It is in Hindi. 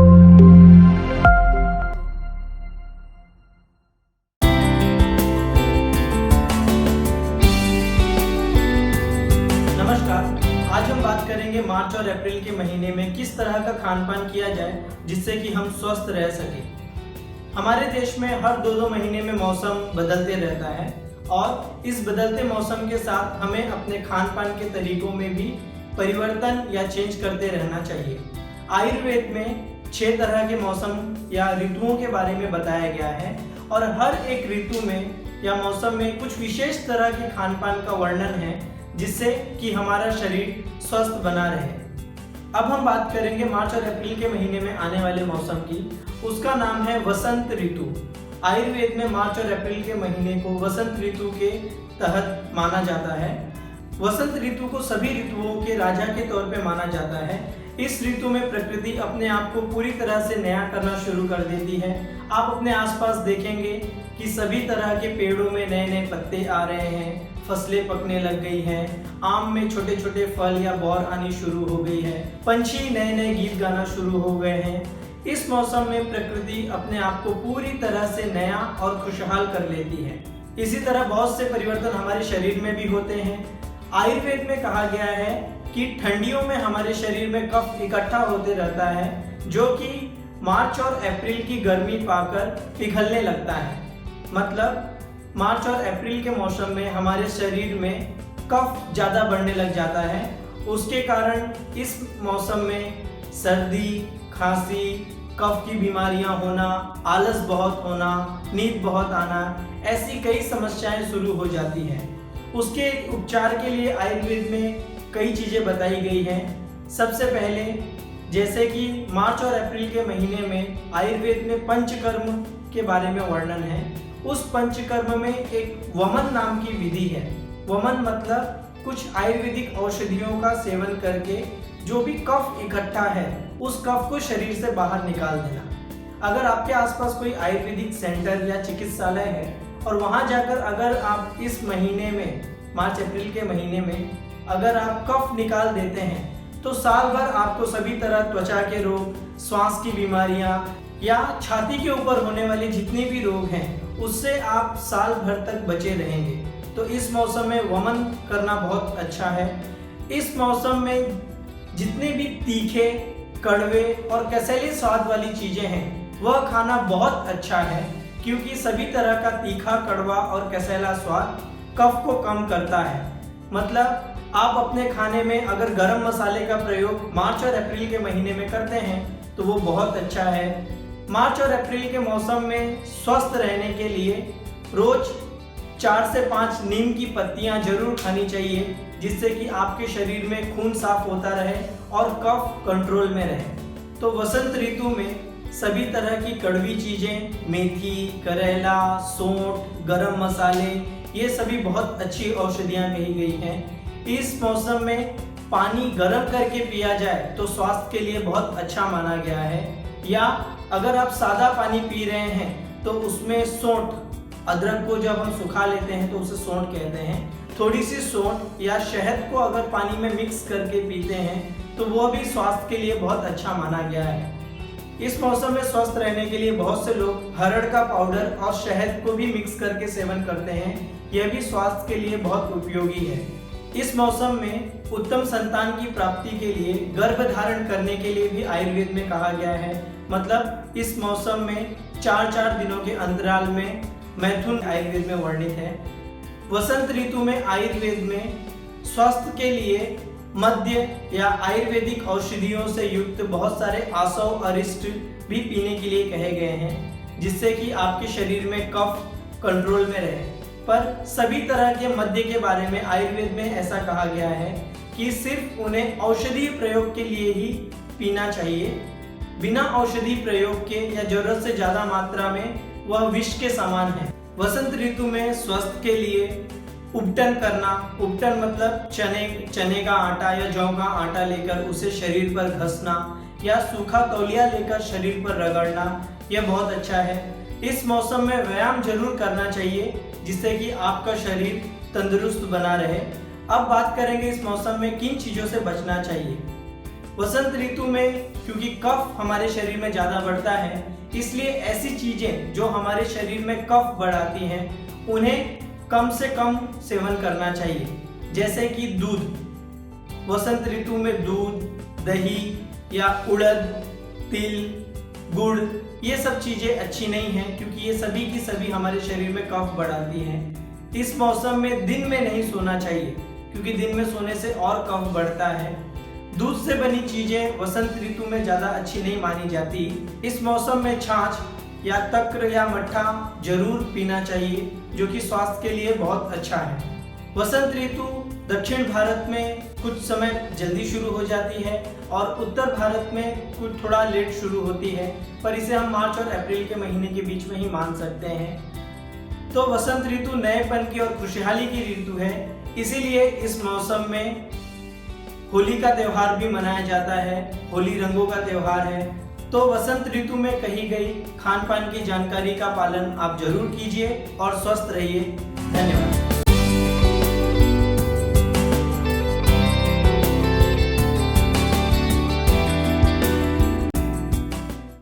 नमस्कार। आज हम बात करेंगे मार्च और अप्रैल के महीने में किस तरह का खान पान किया जाए जिससे कि हम स्वस्थ रह सकें। हमारे देश में हर 2-2 महीने में मौसम बदलते रहता है और इस बदलते मौसम के साथ हमें अपने खान पान के तरीकों में भी परिवर्तन या चेंज करते रहना चाहिए। आयुर्वेद में 6 तरह के मौसम या ऋतुओं के बारे में बताया गया है और हर एक ऋतु में या मौसम में कुछ विशेष तरह के खान पान का वर्णन है जिससे कि हमारा शरीर स्वस्थ बना रहे। अब हम बात करेंगे मार्च और अप्रैल के महीने में आने वाले मौसम की। उसका नाम है वसंत ऋतु। आयुर्वेद में मार्च और अप्रैल के महीने को वसंत ऋतु के तहत माना जाता है। वसंत ऋतु को सभी ऋतुओं के राजा के तौर पे माना जाता है। इस ऋतु में प्रकृति अपने आप को पूरी तरह से नया करना शुरू कर देती है। आप अपने आसपास देखेंगे कि सभी तरह के पेड़ों में नए नए पत्ते आ रहे हैं, फसलें पकने लग गई हैं, आम में छोटे छोटे फल या बौर आनी शुरू हो गई है, पंछी नए नए गीत गाना शुरू हो गए हैं। इस मौसम में प्रकृति अपने आप को पूरी तरह से नया और खुशहाल कर लेती है। इसी तरह बहुत से परिवर्तन हमारे शरीर में भी होते हैं। आयुर्वेद में कहा गया है कि ठंडियों में हमारे शरीर में कफ इकट्ठा होते रहता है जो कि मार्च और अप्रैल की गर्मी पाकर पिघलने लगता है। मतलब मार्च और अप्रैल के मौसम में हमारे शरीर में कफ ज़्यादा बढ़ने लग जाता है। उसके कारण इस मौसम में सर्दी, खांसी, कफ की बीमारियां होना, आलस बहुत होना, नींद बहुत आना, ऐसी कई समस्याएं शुरू हो जाती हैं। उसके उपचार के लिए आयुर्वेद में कई चीज़ें बताई गई हैं। सबसे पहले जैसे कि मार्च और अप्रैल के महीने में आयुर्वेद में पंचकर्म के बारे में वर्णन है। उस पंचकर्म में एक वमन नाम की विधि है। वमन मतलब कुछ आयुर्वेदिक औषधियों का सेवन करके जो भी कफ इकट्ठा है उस कफ को शरीर से बाहर निकाल देना। अगर आपके आसपास कोई आयुर्वेदिक सेंटर या चिकित्सालय है और वहां जाकर अगर आप इस महीने में मार्च अप्रैल के महीने में अगर आप कफ निकाल देते हैं तो साल भर आपको सभी तरह त्वचा के रोग, श्वास की बीमारियां या छाती के ऊपर होने वाले जितने भी रोग हैं उससे आप साल भर तक बचे रहेंगे। तो इस मौसम में वमन करना बहुत अच्छा है। इस मौसम में जितने भी तीखे, कड़वे और कसैली स्वाद वाली चीज़ें हैं वह खाना बहुत अच्छा है क्योंकि सभी तरह का तीखा, कड़वा और कसैला स्वाद कफ को कम करता है। मतलब आप अपने खाने में अगर गरम मसाले का प्रयोग मार्च और अप्रैल के महीने में करते हैं तो वो बहुत अच्छा है। मार्च और अप्रैल के मौसम में स्वस्थ रहने के लिए रोज 4 से 5 नीम की पत्तियां जरूर खानी चाहिए जिससे कि आपके शरीर में खून साफ होता रहे और कफ कंट्रोल में रहे। तो वसंत ऋतु में सभी तरह की कड़वी चीज़ें, मेथी, करेला, सौंठ, गरम मसाले, ये सभी बहुत अच्छी औषधियाँ कही गई हैं। इस मौसम में पानी गर्म करके पिया जाए तो स्वास्थ्य के लिए बहुत अच्छा माना गया है। या अगर आप सादा पानी पी रहे हैं तो उसमें सौंठ, अदरक को जब हम सुखा लेते हैं तो उसे सौंठ कहते हैं, थोड़ी सी सौंठ या शहद को अगर पानी में मिक्स करके पीते हैं तो वो भी स्वास्थ्य के लिए बहुत अच्छा माना गया है। इस मौसम में स्वस्थ रहने के लिए बहुत से लोग हरड़ का पाउडर और शहद को भी मिक्स करके सेवन करते हैं। यह भी स्वास्थ्य के लिए बहुत उपयोगी है। इस मौसम में उत्तम संतान की प्राप्ति के लिए गर्भ धारण करने के लिए भी आयुर्वेद में कहा गया है। मतलब इस मौसम में 4-4 दिनों के अंतराल में मैथुन आयुर्वेद में वर्णित है। वसंत ऋतु में आयुर्वेद में स्वास्थ्य के लिए मद्य या आयुर्वेदिक औषधियों से युक्त बहुत सारे आसव अरिष्ट भी पीने के लिए कहे गए हैं जिससे कि आपके शरीर में कफ कंट्रोल में रहे। पर सभी तरह के मद्य के बारे में आयुर्वेद में ऐसा कहा गया है कि सिर्फ उन्हें औषधि प्रयोग के लिए ही पीना चाहिए। बिना औषधि प्रयोग के या जरूरत से ज़्यादा मात्रा में वह विष के समान है। वसंत ऋतु में स्वास्थ्य के लिए उपटन करना, उपटन मतलब चने का आटा या जौ का आटा लेकर उसे शरीर पर घसना या सूखा तौलिया लेकर शरीर पर रगड़ना, यह बहुत अच्छा है। इस मौसम में व्यायाम जरूर करना चाहिए जिससे कि आपका शरीर तंदुरुस्त बना रहे। अब बात करेंगे इस मौसम में किन चीज़ों से बचना चाहिए। वसंत ऋतु में क्योंकि कफ हमारे शरीर में ज़्यादा बढ़ता है, इसलिए ऐसी चीज़ें जो हमारे शरीर में कफ बढ़ाती हैं उन्हें कम से कम सेवन करना चाहिए, जैसे कि दूध। वसंत ऋतु में दूध, दही या उड़द, तिल, गुड़, ये सब चीज़ें अच्छी नहीं हैं क्योंकि ये सभी की सभी हमारे शरीर में कफ बढ़ाती हैं। इस मौसम में दिन में नहीं सोना चाहिए क्योंकि दिन में सोने से और कफ बढ़ता है। दूध से बनी चीज़ें वसंत ऋतु में ज़्यादा अच्छी नहीं मानी जाती। इस मौसम में छाछ या तक्र या मट्ठा जरूर पीना चाहिए जो कि स्वास्थ्य के लिए बहुत अच्छा है। वसंत ऋतु दक्षिण भारत में कुछ समय जल्दी शुरू हो जाती है और उत्तर भारत में कुछ थोड़ा लेट शुरू होती है, पर इसे हम मार्च और अप्रैल के महीने के बीच में ही मान सकते हैं। तो वसंत ऋतु नएपन की और खुशहाली की ऋतु है, इसीलिए इस मौसम में होली का त्यौहार भी मनाया जाता है। होली रंगों का त्यौहार है। तो वसंत ऋतु में कही गई खान पान की जानकारी का पालन आप जरूर कीजिए और स्वस्थ रहिए। धन्यवाद।